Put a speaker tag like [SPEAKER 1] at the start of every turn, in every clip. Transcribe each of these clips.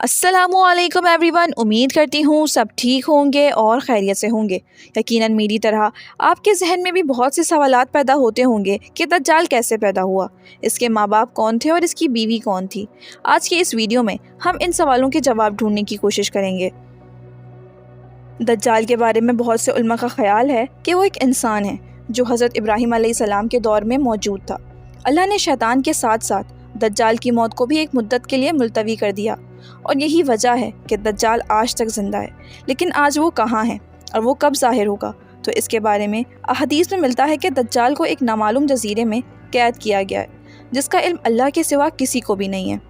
[SPEAKER 1] अस्सलामु अलैकुम एवरीवन। उम्मीद करती हूँ सब ठीक होंगे और खैरियत से होंगे। यकीनन मेरी तरह आपके जहन में भी बहुत से सवालात पैदा होते होंगे कि दज्जाल कैसे पैदा हुआ, इसके माँ बाप कौन थे और इसकी बीवी कौन थी। आज की इस वीडियो में हम इन सवालों के जवाब ढूंढने की कोशिश करेंगे। दज्जाल के बारे में बहुत से उलमा का ख्याल है कि वो एक इंसान है जो हज़रत इब्राहीम अलैहिस्सलाम के दौर में मौजूद था। अल्लाह ने शैतान के साथ साथ दज्जाल की मौत को भी एक मुद्दत के लिए मुलतवी कर दिया और यही वजह है कि दज्जाल आज तक ज़िंदा है। लेकिन आज वो कहाँ है और वो कब ज़ाहिर होगा, तो इसके बारे में अहदीस में मिलता है कि दज्जाल को एक नामालूम जजीरे में कैद किया गया है जिसका इल्म अल्लाह के सिवा किसी को भी नहीं है।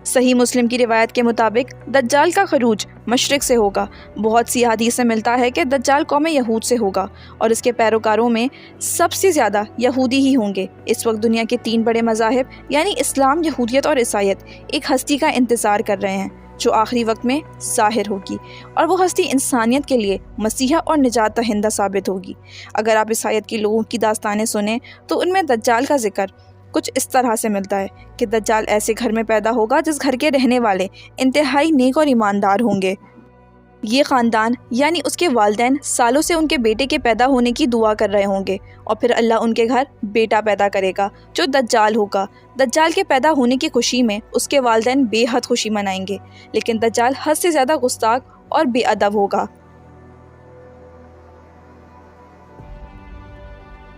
[SPEAKER 1] सही मुस्लिम की रिवायत के मुताबिक दज्जाल का खरूज मशरिक से होगा। बहुत सी हदीस से मिलता है कि दज्जाल कौम यहूद से होगा और इसके पैरोकारों में सबसे ज़्यादा यहूदी ही होंगे। इस वक्त दुनिया के 3 बड़े मज़ाहिब यानी इस्लाम, यहूदियत और ईसाईयत एक हस्ती का इंतज़ार कर रहे हैं जो आखिरी वक्त में ज़ाहिर होगी और वो हस्ती इंसानियत के लिए मसीहा और निजात दहिंदा साबित होगी। अगर आप ईसाईयत के लोगों की दास्तानें सुने तो उनमें दज्जाल का जिक्र कुछ इस तरह से मिलता है कि दज्जाल ऐसे घर में पैदा होगा जिस घर के रहने वाले इंतहाई नेक और ईमानदार होंगे। ये ख़ानदान यानी उसके वालिदैन सालों से उनके बेटे के पैदा होने की दुआ कर रहे होंगे और फिर अल्लाह उनके घर बेटा पैदा करेगा जो दज्जाल होगा। दज्जाल के पैदा होने की खुशी में उसके वालिदैन बेहद खुशी मनाएंगे, लेकिन दज्जाल हद से ज़्यादा गुस्ताख और बेअदब होगा।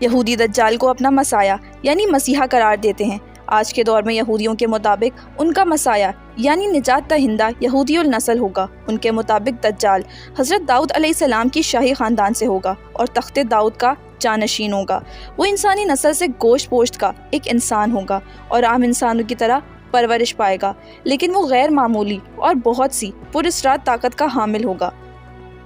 [SPEAKER 1] यहूदी दज्जाल को अपना मसाया यानी मसीहा करार देते हैं। आज के दौर में यहूदियों के मुताबिक उनका मसाया यानी निजात दहिंदा यहूदियुल नस्ल होगा। उनके मुताबिक दज्जाल हज़रत दाऊद अलैहिस्सलाम की शाही ख़ानदान से होगा और तख्ते दाऊद का जानशीन होगा। वो इंसानी नस्ल से गोश्त पोश्त का एक इंसान होगा और आम इंसानों की तरह परवरिश पाएगा, लेकिन वो गैर मामूली और बहुत सी पुरअसरार ताकत का हामिल होगा।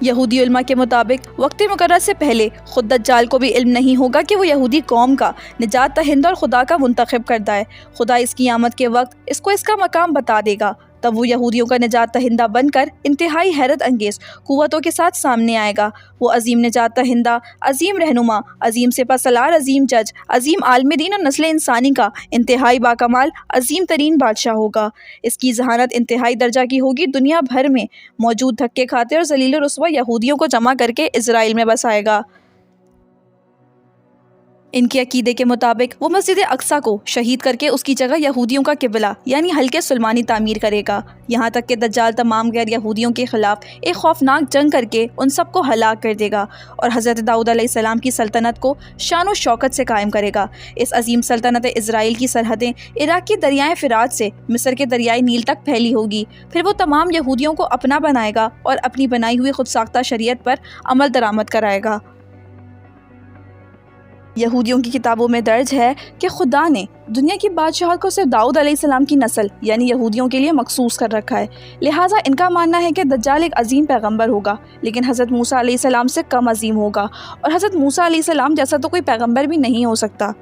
[SPEAKER 1] यहूदी उलमा के मुताबिक वक्त मुकर्रर से पहले खुद दज्जाल को भी इल्म नहीं होगा कि वो यहूदी कौम का निजात दहिंदा और खुदा का मुंतखब करदा है। खुदा इसकी आमद के वक्त इसको इसका मकाम बता देगा, तब वो यहूदियों का निजात दहिंदा बनकर इंतहाई हैरत अंगेज़ कुव्वतों के साथ सामने आएगा। वो अजीम निजात दहिंदा, अजीम रहनुमा, अजीम सिपहसालार, अजीम जज, अजीम आलम दीन और नस्ल इंसानी का इंतहाई बाकमाल अजीम तरीन बादशाह होगा। इसकी जहानत इंतहाई दर्जा की होगी। दुनिया भर में मौजूद धक्के खाते और जलील रुस्वा यहूदियों को जमा करके इजराइल में बसाएगा। इनके अकीदे के मुताबिक वो मस्जिद अक्सा को शहीद करके उसकी जगह यहूदियों का किबला यानी हल्के सुलमानी तामीर करेगा। यहाँ तक कि दज्जाल तमाम गैर यहूदियों के ख़िलाफ़ एक खौफनाक जंग करके उन सबको हलाक कर देगा और हज़रत दाऊद अलैहिस्सलाम की सल्तनत को शान और शौकत से कायम करेगा। इस अजीम सल्तनत इज़राइल की सरहदें इराक़ की दरियाए फ़िरात से मिस्र के दरियाए नील तक फैली होगी। फिर वो तमाम यहूदियों को अपना बनाएगा और अपनी बनाई हुई खुद साख्ता शरीयत पर अमल दरामद कराएगा। यहूदियों की किताबों में दर्ज है कि खुदा ने दुनिया की बादशाहत को सिर्फ दाऊद अलैहिस्सलाम की नस्ल यानी यहूदियों के लिए मखसूस कर रखा है। लिहाजा इनका मानना है कि दज्जाल एक अजीम पैगंबर होगा, लेकिन हज़रत मूसा अलैहिस्सलाम से कम अजीम होगा और हज़रत मूसा अलैहिस्सलाम जैसा तो कोई पैगंबर भी नहीं हो सकता।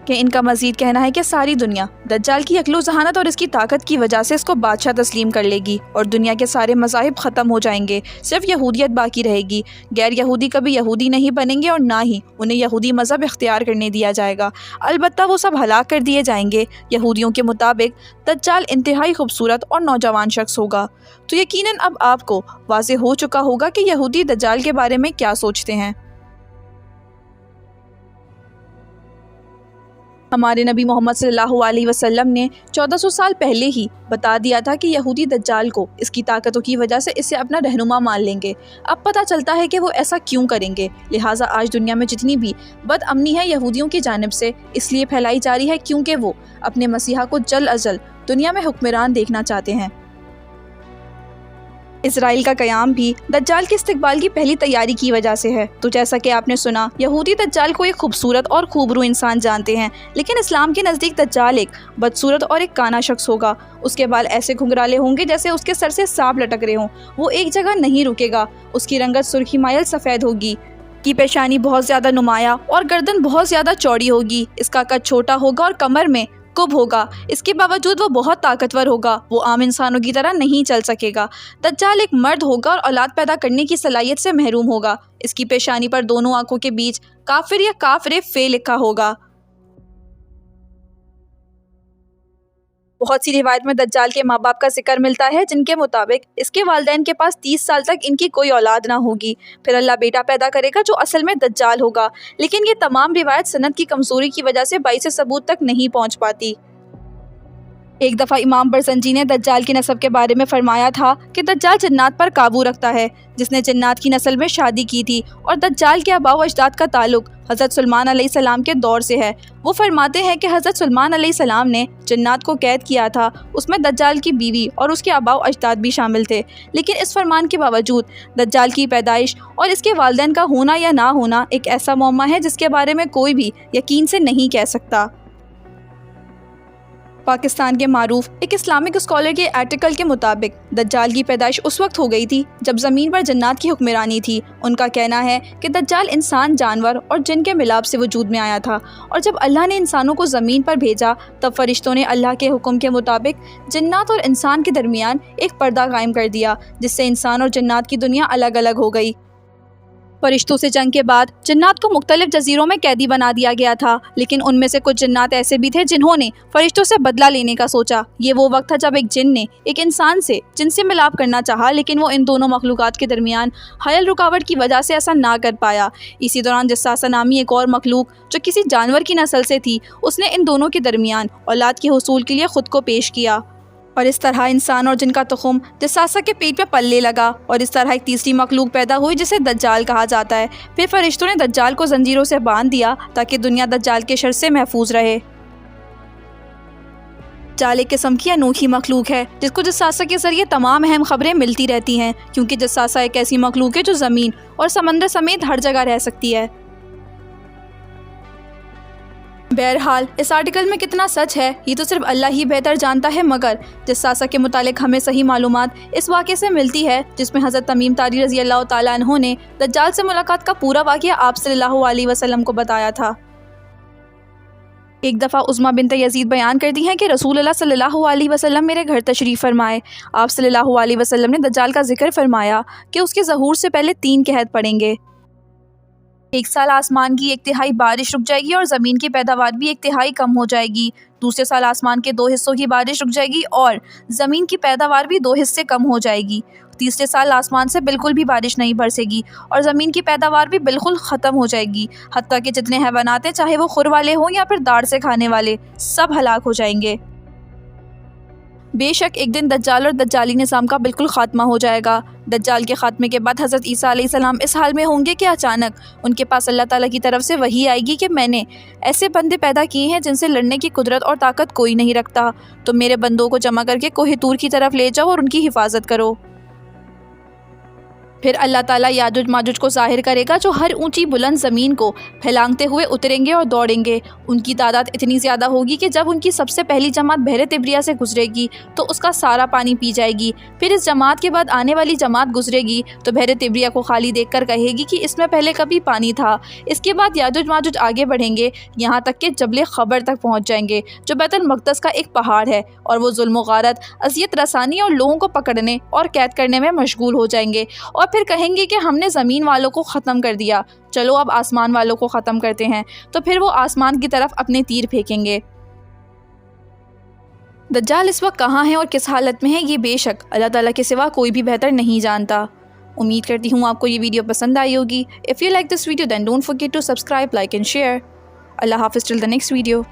[SPEAKER 1] कि इनका मज़ीद कहना है कि सारी दुनिया दज्जाल की अक्ल व ज़हानत और इसकी ताकत की वजह से इसको बादशाह तस्लीम कर लेगी और दुनिया के सारे मज़ाहिब ख़त्म हो जाएंगे, सिर्फ यहूदियत बाकी रहेगी। गैर यहूदी कभी यहूदी नहीं बनेंगे और ना ही उन्हें यहूदी मज़हब इख्तियार करने दिया जाएगा, अलबत्ता वो सब हलाक कर दिए जाएंगे। यहूदियों के मुताबिक दज्जाल इंतहाई खूबसूरत और नौजवान शख्स होगा। तो यकीनन अब आपको वाज़ेह हो चुका होगा कि यहूदी दज्जाल के बारे में क्या सोचते हैं। हमारे नबी मोहम्मद सल्लल्लाहु अलैहि वसल्लम ने 1400 साल पहले ही बता दिया था कि यहूदी दज्जाल को इसकी ताकतों की वजह से इसे अपना रहनुमा मान लेंगे। अब पता चलता है कि वो ऐसा क्यों करेंगे। लिहाजा आज दुनिया में जितनी भी बदअमनी है यहूदियों की जानिब से इसलिए फैलाई जा रही है क्योंकि वो अपने मसीहा को जल्द अज जल्द दुनिया में हुक्मरान देखना चाहते हैं। इसराइल का क़याम भी दज्जाल के इस्तिक़बाल की पहली तैयारी की वजह से है। तो जैसा कि आपने सुना, यहूदी दज्जाल को एक खूबसूरत और खूबरू इंसान जानते हैं, लेकिन इस्लाम के नज़दीक दज्जाल एक बदसूरत और एक काना शख्स होगा। उसके बाल ऐसे घुंघराले होंगे जैसे उसके सर से सांप लटक रहे हों। वो एक जगह नहीं रुकेगा। उसकी रंगत सुर्खी मायल सफ़ेद होगी। की पेशानी बहुत ज़्यादा नुमाया और गर्दन बहुत ज़्यादा चौड़ी होगी। इसका कद छोटा होगा और कमर में कुब होगा। इसके बावजूद वो बहुत ताकतवर होगा। वो आम इंसानों की तरह नहीं चल सकेगा। दज्जाल एक मर्द होगा और औलाद पैदा करने की सलाहियत से महरूम होगा। इसकी पेशानी पर दोनों आंखों के बीच काफिर या काफिर फे लिखा होगा। بہت سی روایت میں دجال کے ماں باپ کا ذکر ملتا ہے جن کے مطابق اس کے والدین کے پاس 30 سال تک ان کی کوئی اولاد نہ ہوگی، پھر اللہ بیٹا پیدا کرے گا جو اصل میں دجال ہوگا، لیکن یہ تمام روایت سند کی کمزوری کی وجہ سے باعث ثبوت تک نہیں پہنچ پاتی۔ ایک دفعہ امام برزنجی نے دجال کی نسب کے بارے میں فرمایا تھا کہ دجال جنات پر قابو رکھتا ہے، جس نے جنات کی نسل میں شادی کی تھی، اور دجال کے آباء و اجداد کا تعلق حضرت سلیمان علیہ السلام کے دور سے ہے۔ وہ فرماتے ہیں کہ حضرت سلیمان علیہ السلام نے جنات کو قید کیا تھا، اس میں دجال کی بیوی اور اس کے آباء و اجداد بھی شامل تھے، لیکن اس فرمان کے باوجود دجال کی پیدائش اور اس کے والدین کا ہونا یا نہ ہونا ایک ایسا معمہ ہے جس کے بارے میں کوئی بھی یقین سے نہیں کہہ سکتا۔ پاکستان کے معروف ایک اسلامک اسکالر کے آرٹیکل کے مطابق دجال کی پیدائش اس وقت ہو گئی تھی جب زمین پر جنات کی حکمرانی تھی۔ ان کا کہنا ہے کہ دجال انسان، جانور اور جن کے ملاپ سے وجود میں آیا تھا، اور جب اللہ نے انسانوں کو زمین پر بھیجا تب فرشتوں نے اللہ کے حکم کے مطابق جنات اور انسان کے درمیان ایک پردہ قائم کر دیا، جس سے انسان اور جنات کی دنیا الگ الگ ہو گئی۔ فرشتوں سے جنگ کے بعد جنات کو مختلف جزیروں میں قیدی بنا دیا گیا تھا، لیکن ان میں سے کچھ جنات ایسے بھی تھے جنہوں نے فرشتوں سے بدلہ لینے کا سوچا۔ یہ وہ وقت تھا جب ایک جن نے ایک انسان سے جن سے ملاپ کرنا چاہا، لیکن وہ ان دونوں مخلوقات کے درمیان حائل رکاوٹ کی وجہ سے ایسا نہ کر پایا۔ اسی دوران جساسہ نامی ایک اور مخلوق جو کسی جانور کی نسل سے تھی، اس نے ان دونوں کے درمیان اولاد کے حصول کے لیے خود کو پیش کیا، اور اس طرح انسان اور جن کا تخم جساسہ کے پیٹ پہ پلنے لگا، اور اس طرح ایک تیسری مخلوق پیدا ہوئی جسے دجال کہا جاتا ہے۔ پھر فرشتوں نے دجال کو زنجیروں سے باندھ دیا تاکہ دنیا دجال کے شر سے محفوظ رہے۔ دجال ایک قسم کی انوکھی مخلوق ہے جس کو جساسہ کے ذریعے تمام اہم خبریں ملتی رہتی ہیں، کیونکہ جساسہ ایک ایسی مخلوق ہے جو زمین اور سمندر سمیت ہر جگہ رہ سکتی ہے۔ بہرحال اس آرٹیکل میں کتنا سچ ہے یہ تو صرف اللہ ہی بہتر جانتا ہے، مگر جساسہ کے متعلق ہمیں صحیح معلومات اس واقعے سے ملتی ہے جس میں حضرت تمیم طاری رضی اللہ تعالیٰ عنہ نے دجال سے ملاقات کا پورا واقعہ آپ صلی اللہ علیہ وسلم کو بتایا تھا۔ ایک دفعہ عظمہ بنت یزید بیان کرتی ہیں کہ رسول اللہ صلی اللہ علیہ وسلم میرے گھر تشریف فرمائے۔ آپ صلی اللہ علیہ وسلم نے دجال کا ذکر فرمایا کہ اس کے ظہور سے پہلے 3 قحط پڑیں گے۔ 1 سال آسمان کی 1/3 بارش رک جائے گی اور زمین کی پیداوار بھی 1/3 کم ہو جائے گی۔ دوسرے سال آسمان کے 2 حصوں کی بارش رک جائے گی اور زمین کی پیداوار بھی 2 حصے کم ہو جائے گی۔ تیسرے سال آسمان سے بالکل بھی بارش نہیں برسے گی اور زمین کی پیداوار بھی بالکل ختم ہو جائے گی، حتیٰ کہ جتنے حیوانات ہیں، چاہے وہ خور والے ہوں یا پھر داڑھ سے کھانے والے، سب ہلاک ہو جائیں گے۔ بے شک ایک دن دجال اور دجالی نظام کا بالکل خاتمہ ہو جائے گا۔ دجال کے خاتمے کے بعد حضرت عیسیٰ علیہ السلام اس حال میں ہوں گے کہ اچانک ان کے پاس اللہ تعالیٰ کی طرف سے وحی آئے گی کہ میں نے ایسے بندے پیدا کیے ہیں جن سے لڑنے کی قدرت اور طاقت کوئی نہیں رکھتا، تو میرے بندوں کو جمع کر کے کوہ طور کی طرف لے جاؤ اور ان کی حفاظت کرو۔ پھر اللہ تعالیٰ یاجوج ماجوج کو ظاہر کرے گا جو ہر اونچی بلند زمین کو پھیلانگتے ہوئے اتریں گے اور دوڑیں گے۔ ان کی تعداد اتنی زیادہ ہوگی کہ جب ان کی سب سے پہلی جماعت بحر تبریہ سے گزرے گی تو اس کا سارا پانی پی جائے گی۔ پھر اس جماعت کے بعد آنے والی جماعت گزرے گی تو بحر تبریہ کو خالی دیکھ کر کہے گی کہ اس میں پہلے کبھی پانی تھا۔ اس کے بعد یاجوج ماجوج آگے بڑھیں گے یہاں تک کہ جبل خبر تک پہنچ جائیں گے جو بیت المقدس کا ایک پہاڑ ہے، اور وہ ظلم و غارت، اذیت رسانی اور لوگوں کو پکڑنے اور قید کرنے میں مشغول ہو جائیں گے، اور پھر کہیں گے کہ ہم نے زمین والوں کو ختم کر دیا، چلو اب آسمان والوں کو ختم کرتے ہیں۔ تو پھر وہ آسمان کی طرف اپنے تیر پھینکیں گے۔ دجال اس وقت کہاں ہے اور کس حالت میں ہے یہ بے شک اللہ تعالیٰ کے سوا کوئی بھی بہتر نہیں جانتا۔ امید کرتی ہوں آپ کو یہ ویڈیو پسند آئی ہوگی۔ If you like this video then don't forget to subscribe, like and share. اللہ حافظ till the next video.